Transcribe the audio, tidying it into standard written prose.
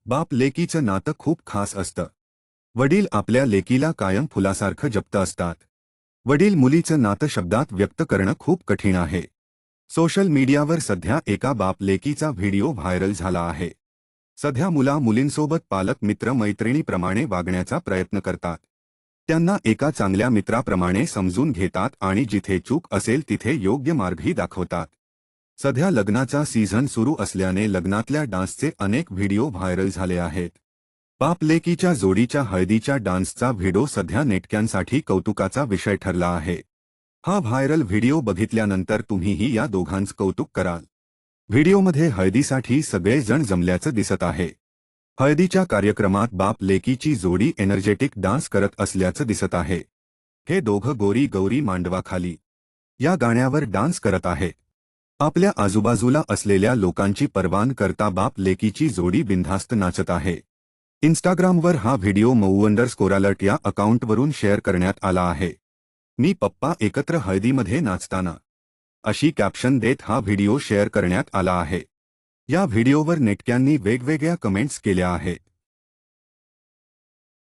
बाप लेकीचं नातं खूप खास असतं. वडील आपल्या लेकीला कायम फुलासारखं जपत असतात. वडील मुलीचं नातं शब्दात व्यक्त करणं खूप कठीण आहे. सोशल मीडियावर सध्या एका बाप लेकीचा व्हिडिओ व्हायरल झाला आहे. सध्या मुला मुलींसोबत पालक मित्र मैत्रिणीप्रमाणे वागण्याचा प्रयत्न करतात. त्यांना एका चांगल्या मित्राप्रमाणे समजून घेतात आणि जिथे चूक असेल तिथे योग्य मार्गही दाखवतात. सध्या लग्नाचा सीझन सुरू असल्याने लग्नातल्या डान्सचे अनेक व्हिडिओ व्हायरल झाले आहेत. बाप लेकीच्या जोडीच्या हळदीच्या डान्सचा व्हिडिओ सध्या नेटक्यांसाठी कौतुकाचा विषय ठरला आहे. हा व्हायरल व्हिडिओ बघितल्यानंतर तुम्हीही या दोघांचं कौतुक कराल. व्हिडिओमध्ये हळदीसाठी सगळे जण जमल्याचं दिसत आहे. हळदीच्या कार्यक्रमात बाप लेकीची जोडी एनर्जेटिक डान्स करत असल्याचं दिसत आहे. हे दोघं गोरी गौरी मांडवाखाली या गाण्यावर डान्स करत आहेत. आपल्या आजूबाजूला असलेल्या लोकांची पर्वा न करता बाप लेकीची जोडी बिनधास्त नाचत आहे. इंस्टाग्रामवर हा व्हिडिओ मऊ__अलर्ट या अकाउंटवरून शेअर करण्यात आला आहे. मी पप्पा एकत्र हळदीमध्ये नाचताना अशी कॅप्शन देत हा व्हिडिओ शेअर करण्यात आला आहे. या व्हिडिओवर नेटक्यांनी वेगवेगळ्या कमेंट्स केल्या आहेत.